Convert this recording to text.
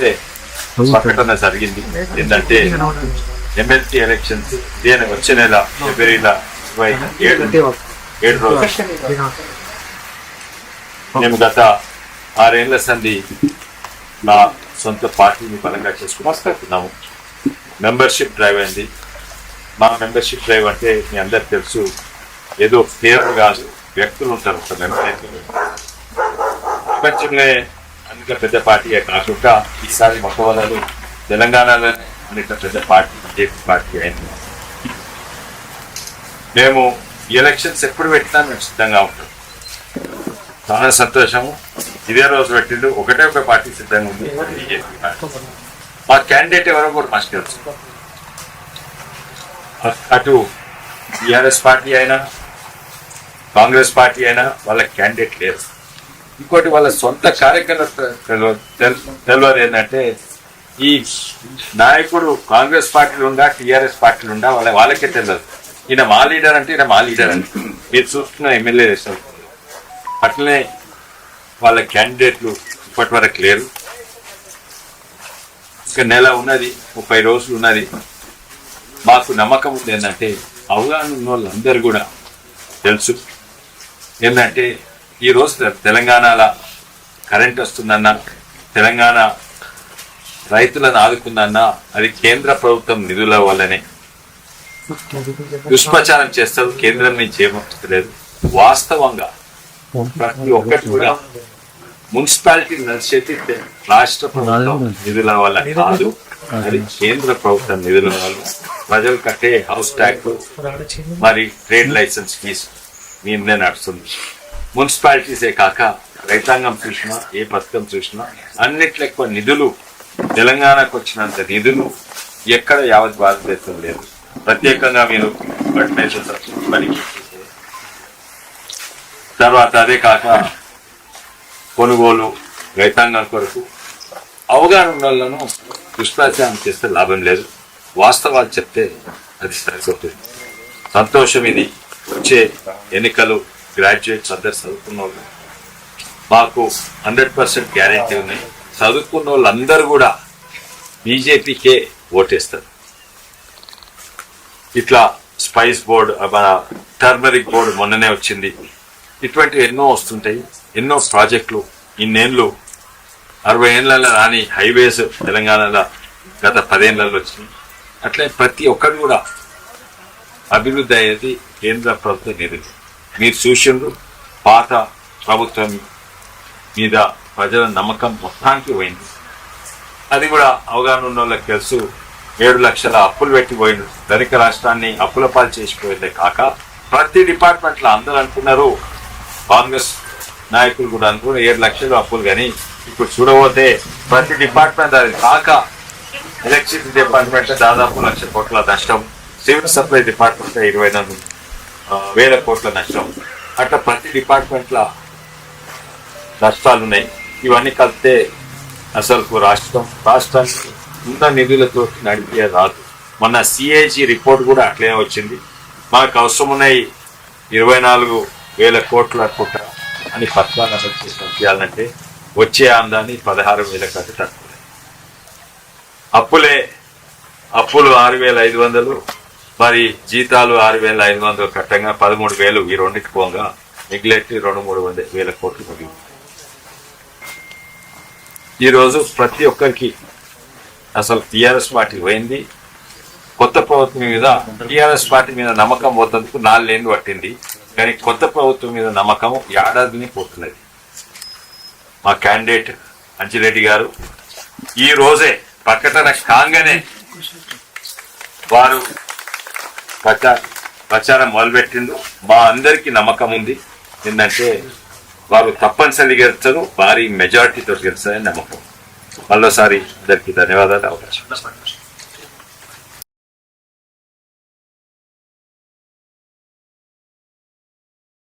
అయితే ప్రకటన జరిగింది. ఏంటంటే ఎమ్మెల్సీ ఎలక్షన్స్ ఇదే వచ్చే నెల ఫిబ్రవరిలో 27 రోజులు. మేము గత 6 ఏళ్ల సంది నా సొంత పార్టీని బలంగా చేసుకుంటున్నాము. మెంబర్షిప్ డ్రైవ్ అయింది. మా మెంబర్షిప్ డ్రైవ్ అంటే మీ అందరికి తెలుసు, ఏదో పేరు కాదు, వ్యక్తులు ఉంటారు. ప్రపంచంలో అన్నిట్లో పెద్ద పార్టీయే కాకుండా ఈసారి మొట్టమొదలు తెలంగాణలో అన్నిట్లో పెద్ద పార్టీ బీజేపీ పార్టీ అయింది. మేము ఈ ఎలక్షన్స్ ఎప్పుడు పెట్టినా మేము సిద్ధంగా ఉంటాం. చాలా సంతోషము. ఇదే రోజు పెట్టిండు, ఒకటే ఒక పార్టీ సిద్ధంగా ఉంది, బీజేపీ పార్టీ. మా క్యాండిడేట్ ఎవరో కూడా మాకు తెలుసు. అటు టీఆర్ఎస్ పార్టీ అయినా కాంగ్రెస్ పార్టీ అయినా వాళ్ళ క్యాండిడేట్ లేరు. ఇంకోటి వాళ్ళ సొంత కార్యకర్తలు తెలియదు. ఏంటంటే ఈ నాయకుడు కాంగ్రెస్ పార్టీలు ఉందా టీఆర్ఎస్ పార్టీలు ఉందా వాళ్ళకే తెలియదు. ఈయన మా లీడర్ అంటే ఈయన మా లీడర్ అంటే మీరు చూస్తున్న ఎమ్మెల్యే అట్లనే వాళ్ళ క్యాండిడేట్లు ఇప్పటి వరకు లేరు. ఇంకా నెల ఉన్నది, 30 రోజులు ఉన్నది. మాకు నమ్మకం ఉంది ఏంటంటే అవగాహన ఉన్న వాళ్ళందరూ కూడా తెలుసు. ఏంటంటే ఈరోజు తెలంగాణలో కరెంట్ వస్తుందన్నా, తెలంగాణ రైతులను ఆదుకుందన్నా అది కేంద్ర ప్రభుత్వం నిధుల వల్లనే. దుష్ప్రచారం చేస్తారు, కేంద్రం నుంచి ఏమవుతలేదు. వాస్తవంగా ప్రతి ఒక్కటి కూడా మున్సిపాలిటీ నడిచేది రాష్ట్ర ప్రభుత్వం నిధుల వల్ల కాదు, అది కేంద్ర ప్రభుత్వం నిధుల వల్ల. ప్రజలు కట్టే హౌస్ ట్యాక్స్ మరి ట్రేడ్ లైసెన్స్ ఫీజు మీదే నడుస్తుంది. మున్సిపాలిటీసే కాక రైతాంగం చూసినా, ఏ పథకం చూసినా అన్నిట్లో ఎక్కువ నిధులు తెలంగాణకు వచ్చినంత నిధులు ఎక్కడ యావత్ భారతదేశం లేదు. ప్రత్యేకంగా మీరు తర్వాత అదే కాక కొనుగోలు రైతాంగం కొరకు అవగాహన ఉన్న వాళ్ళను దుష్ప్రచారం చేస్తే లాభం లేదు. వాస్తవాలు చెప్తే అది సరిపోతుంది. సంతోషం. ఇది వచ్చే ఎన్నికలు గ్రాడ్యుయేట్స్ అందరు చదువుకున్న వాళ్ళు, మాకు 100% గ్యారెంటీ ఉన్నాయి. చదువుకున్న వాళ్ళందరూ కూడా బీజేపీకే ఓటేస్తారు. ఇట్లా స్పైస్ బోర్డు, మన టర్మరిక్ బోర్డు మొన్ననే వచ్చింది. ఇటువంటివి ఎన్నో వస్తుంటాయి. ఎన్నో ప్రాజెక్టులు ఇన్నేళ్ళు 60 ఏళ్ళలో రాని హైవేస్ తెలంగాణలో గత 10 ఏళ్ళలో వచ్చినాయి. అట్లే ప్రతి ఒక్కరు కూడా అభివృద్ధి అయ్యేది కేంద్ర ప్రభుత్వ నిధులు. మీరు చూసిండ్రు, పాత ప్రభుత్వం మీద ప్రజల నమ్మకం మొత్తానికి పోయింది. అది కూడా అవగాహన ఉన్న వాళ్ళకి తెలుసు. 7 లక్షల అప్పులు పెట్టిపోయింది. ధనిక రాష్ట్రాన్ని అప్పుల పాలు చేసిపోయిందే కాక ప్రతి డిపార్ట్మెంట్లో అందరూ అనుకున్నారు, కాంగ్రెస్ నాయకులు కూడా అనుకున్నారు 7 లక్షలు అప్పులు. కానీ ఇప్పుడు చూడబోతే ప్రతి డిపార్ట్మెంట్ అది కాక ఎలక్ట్రిసిటీ డిపార్ట్మెంట్ దాదాపు 1 లక్ష కోట్ల నష్టం, సివిల్ సప్లై డిపార్ట్మెంట్ 24,000 కోట్ల నష్టం. అట్లా ప్రతి డిపార్ట్మెంట్లో నష్టాలు ఉన్నాయి. ఇవన్నీ కలిపితే అసలు రాష్ట్రాన్ని ఉన్న నిధులతో నడిపే రాదు. మొన్న సిఏజీ రిపోర్ట్ కూడా అట్లనే వచ్చింది. మనకు అవసరం ఉన్నాయి 24,000 కోట్ల కోట అని పత్రాలు అమలు చేయాలంటే వచ్చే ఆందాన్ని 16,000 కంటే తక్కువ. అప్పులు 6,500, మరి జీతాలు 6,500 కట్టంగా 13,000 ఈ రెండింటికి పోగా మిగిలేటి 200-300 కోట్లు మిగిలి. ఈరోజు ప్రతి ఒక్కరికి అసలు టీఆర్ఎస్ పార్టీ పోయింది. కొత్త ప్రభుత్వం మీద టీఆర్ఎస్ పార్టీ మీద నమ్మకం పోతందుకు 4 ఏళ్ళు పట్టింది. కానీ కొత్త ప్రభుత్వం మీద నమ్మకం ఏడాదిని పోతున్నది. మా క్యాండిడేట్ అంజిరెడ్డి గారు ఈ రోజే ప్రకటన కాగానే వారు ప్రచారం మొదలుపెట్టిండు. మా అందరికీ నమ్మకం ఉంది. ఏంటంటే వారు తప్పనిసరిగా గెలుస్తారు, భారీ మెజార్టీతో గెలుస్తారని నమ్మకం. మరోసారి అందరికీ ధన్యవాదాలు. అవకాశం